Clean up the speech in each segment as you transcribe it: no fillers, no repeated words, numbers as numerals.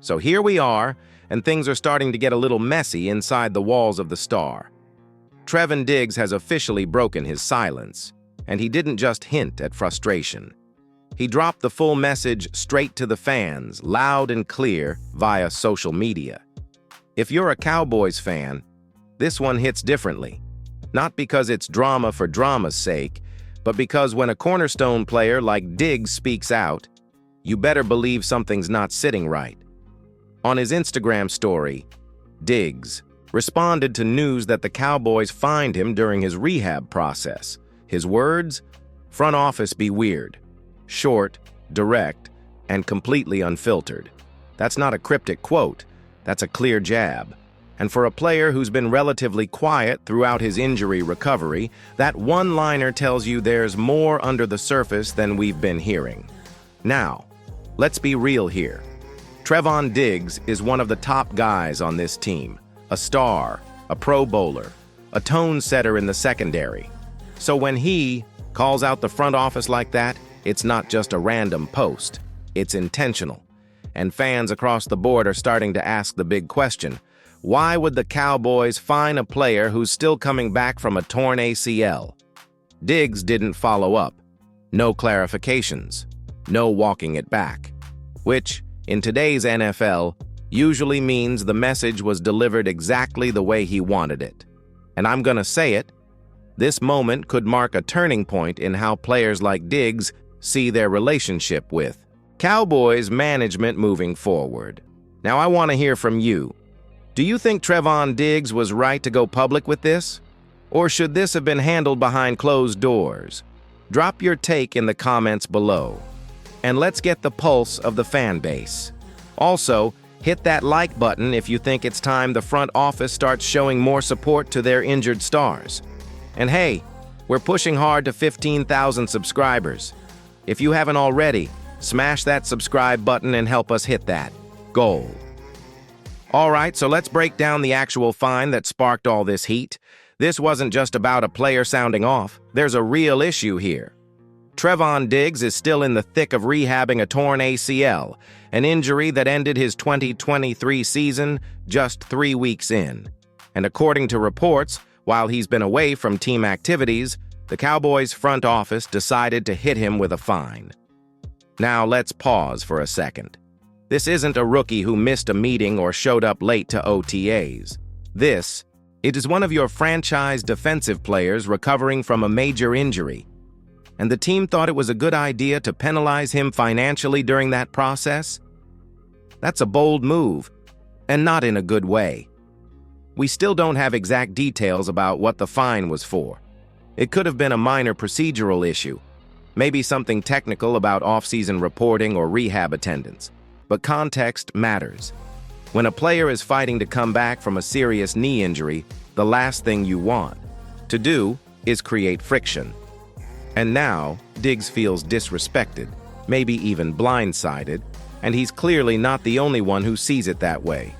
So here we are, and things are starting to get a little messy inside the walls of the Star. Trevon Diggs has officially broken his silence, and he didn't just hint at frustration. He dropped the full message straight to the fans, loud and clear, via social media. If you're a Cowboys fan, this one hits differently. Not because it's drama for drama's sake, but because when a cornerstone player like Diggs speaks out, you better believe something's not sitting right. On his Instagram story, Diggs responded to news that the Cowboys fined him during his rehab process. His words? Front office be weird. Short, direct, and completely unfiltered. That's not a cryptic quote, that's a clear jab. And for a player who's been relatively quiet throughout his injury recovery, that one-liner tells you there's more under the surface than we've been hearing. Now, let's be real here. Trevon Diggs is one of the top guys on this team, a star, a Pro Bowler, a tone setter in the secondary. So when he calls out the front office like that, it's not just a random post, it's intentional. And fans across the board are starting to ask the big question: why would the Cowboys fine a player who's still coming back from a torn ACL? Diggs didn't follow up. No clarifications. No walking it back. Which, in today's NFL, usually means the message was delivered exactly the way he wanted it. And I'm gonna say it, this moment could mark a turning point in how players like Diggs see their relationship with Cowboys management moving forward. Now I want to hear from you. Do you think Trevon Diggs was right to go public with this? Or should this have been handled behind closed doors? Drop your take in the comments below. And let's get the pulse of the fan base. Also, hit that like button if you think it's time the front office starts showing more support to their injured stars. And hey, we're pushing hard to 15,000 subscribers. If you haven't already, smash that subscribe button and help us hit that goal. All right, so let's break down the actual fine that sparked all this heat. This wasn't just about a player sounding off. There's a real issue here. Trevon Diggs is still in the thick of rehabbing a torn ACL, an injury that ended his 2023 season just 3 weeks in. And according to reports, while he's been away from team activities, the Cowboys front office decided to hit him with a fine. Now let's pause for a second. This isn't a rookie who missed a meeting or showed up late to OTAs. It is one of your franchise defensive players recovering from a major injury. And the team thought it was a good idea to penalize him financially during that process? That's a bold move, and not in a good way. We still don't have exact details about what the fine was for. It could have been a minor procedural issue, maybe something technical about off-season reporting or rehab attendance. But context matters. When a player is fighting to come back from a serious knee injury, the last thing you want to do is create friction. And now, Diggs feels disrespected, maybe even blindsided, and he's clearly not the only one who sees it that way.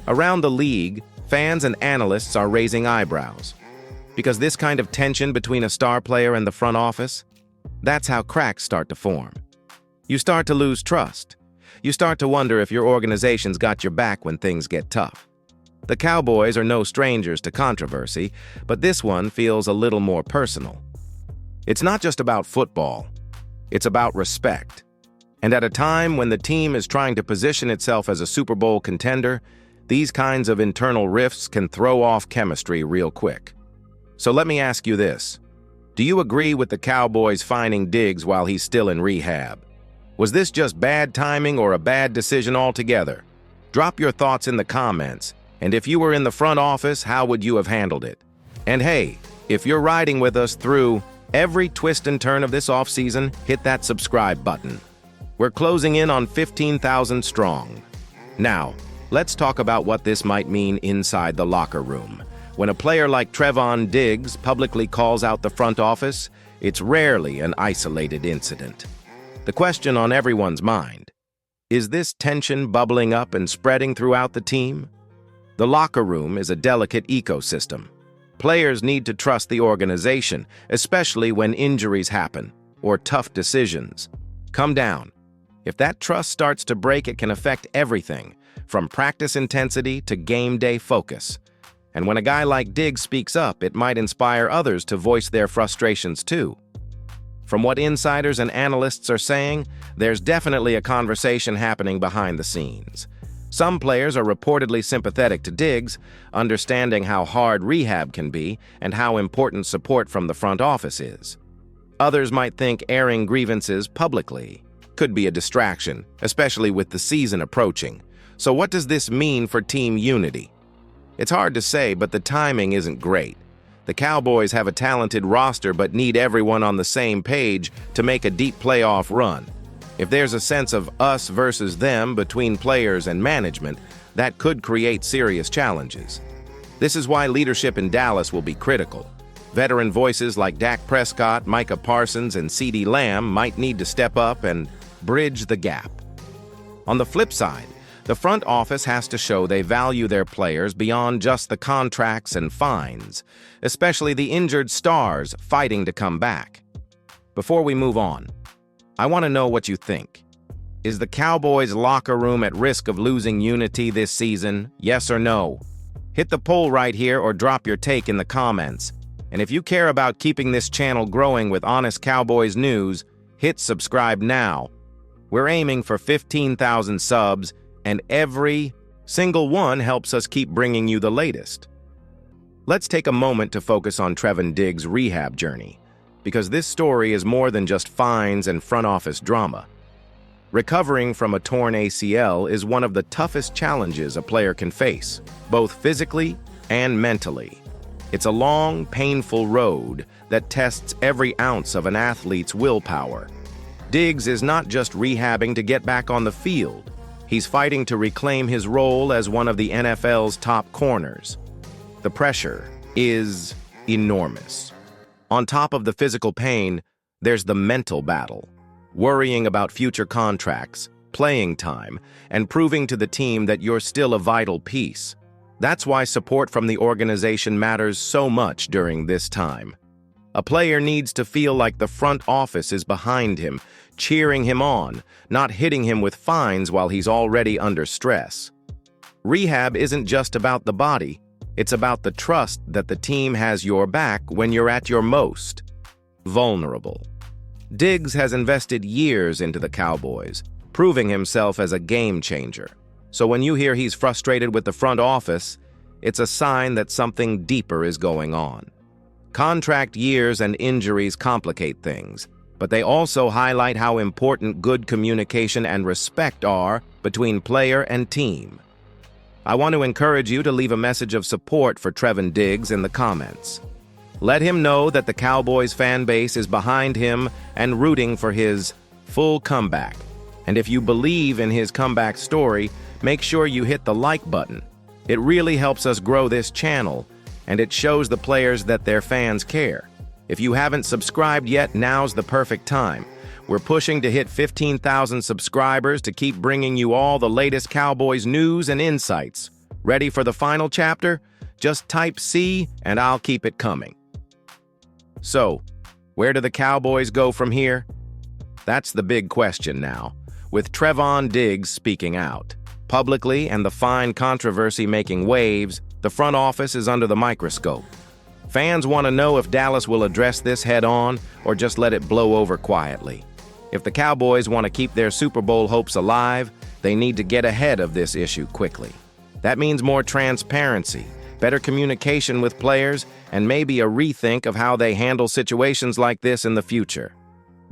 Around the league, fans and analysts are raising eyebrows. Because this kind of tension between a star player and the front office, that's how cracks start to form. You start to lose trust. You start to wonder if your organization's got your back when things get tough. The Cowboys are no strangers to controversy, but this one feels a little more personal. It's not just about football. It's about respect. And at a time when the team is trying to position itself as a Super Bowl contender, these kinds of internal rifts can throw off chemistry real quick. So let me ask you this. Do you agree with the Cowboys fining Diggs while he's still in rehab? Was this just bad timing or a bad decision altogether? Drop your thoughts in the comments, and if you were in the front office, how would you have handled it? And hey, if you're riding with us through every twist and turn of this offseason, hit that subscribe button. We're closing in on 15,000 strong. Now, let's talk about what this might mean inside the locker room. When a player like Trevon Diggs publicly calls out the front office, it's rarely an isolated incident. The question on everyone's mind: is this tension bubbling up and spreading throughout the team? The locker room is a delicate ecosystem. Players need to trust the organization, especially when injuries happen or tough decisions. Come down. If that trust starts to break, it can affect everything, from practice intensity to game day focus. And when a guy like Diggs speaks up, it might inspire others to voice their frustrations too. From what insiders and analysts are saying, there's definitely a conversation happening behind the scenes. Some players are reportedly sympathetic to Diggs, understanding how hard rehab can be and how important support from the front office is. Others might think airing grievances publicly could be a distraction, especially with the season approaching. So what does this mean for team unity? It's hard to say, but the timing isn't great. The Cowboys have a talented roster but need everyone on the same page to make a deep playoff run. If there's a sense of us versus them between players and management, that could create serious challenges. This is why leadership in Dallas will be critical. Veteran voices like Dak Prescott, Micah Parsons, and CeeDee Lamb might need to step up and bridge the gap. On the flip side, the front office has to show they value their players beyond just the contracts and fines, especially the injured stars fighting to come back. Before we move on, I want to know what you think. Is the Cowboys' locker room at risk of losing unity this season? Yes or no? Hit the poll right here or drop your take in the comments. And if you care about keeping this channel growing with honest Cowboys news, hit subscribe now. We're aiming for 15,000 subs, and every single one helps us keep bringing you the latest. Let's take a moment to focus on Trevon Diggs' rehab journey, because this story is more than just fines and front office drama. Recovering from a torn ACL is one of the toughest challenges a player can face, both physically and mentally. It's a long, painful road that tests every ounce of an athlete's willpower. Diggs is not just rehabbing to get back on the field. He's fighting to reclaim his role as one of the NFL's top corners. The pressure is enormous. On top of the physical pain, there's the mental battle, worrying about future contracts, playing time, and proving to the team that you're still a vital piece. That's why support from the organization matters so much during this time. A player needs to feel like the front office is behind him, cheering him on, not hitting him with fines while he's already under stress. Rehab isn't just about the body. It's about the trust that the team has your back when you're at your most vulnerable. Diggs has invested years into the Cowboys, proving himself as a game changer. So when you hear he's frustrated with the front office, it's a sign that something deeper is going on. Contract years and injuries complicate things, but they also highlight how important good communication and respect are between player and team. I want to encourage you to leave a message of support for Trevon Diggs in the comments. Let him know that the Cowboys fan base is behind him and rooting for his full comeback. And if you believe in his comeback story, make sure you hit the like button. It really helps us grow this channel, and it shows the players that their fans care. If you haven't subscribed yet, now's the perfect time. We're pushing to hit 15,000 subscribers to keep bringing you all the latest Cowboys news and insights. Ready for the final chapter? Just type C and I'll keep it coming. So, where do the Cowboys go from here? That's the big question now, with Trevon Diggs speaking out publicly and the fine controversy making waves. The front office is under the microscope. Fans want to know if Dallas will address this head-on or just let it blow over quietly. If the Cowboys want to keep their Super Bowl hopes alive, they need to get ahead of this issue quickly. That means more transparency, better communication with players, and maybe a rethink of how they handle situations like this in the future.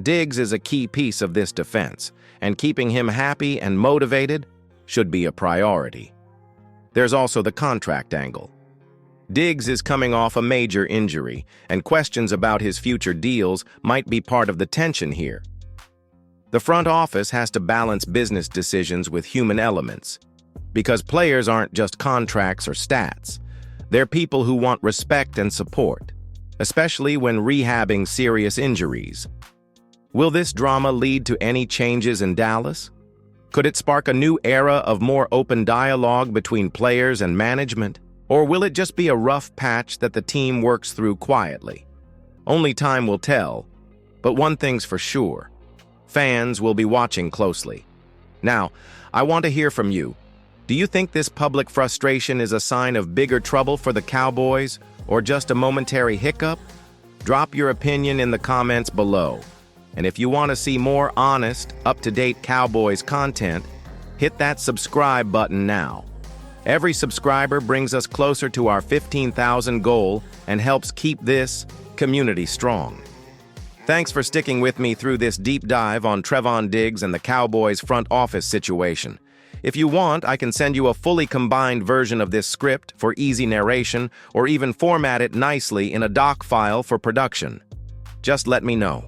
Diggs is a key piece of this defense, and keeping him happy and motivated should be a priority. There's also the contract angle. Diggs is coming off a major injury, and questions about his future deals might be part of the tension here. The front office has to balance business decisions with human elements, because players aren't just contracts or stats. They're people who want respect and support, especially when rehabbing serious injuries. Will this drama lead to any changes in Dallas? Could it spark a new era of more open dialogue between players and management? Or will it just be a rough patch that the team works through quietly? Only time will tell, but one thing's for sure: fans will be watching closely. Now, I want to hear from you. Do you think this public frustration is a sign of bigger trouble for the Cowboys, or just a momentary hiccup? Drop your opinion in the comments below. And if you want to see more honest, up-to-date Cowboys content, hit that subscribe button now. Every subscriber brings us closer to our 15,000 goal and helps keep this community strong. Thanks for sticking with me through this deep dive on Trevon Diggs and the Cowboys front office situation. If you want, I can send you a fully combined version of this script for easy narration, or even format it nicely in a doc file for production. Just let me know.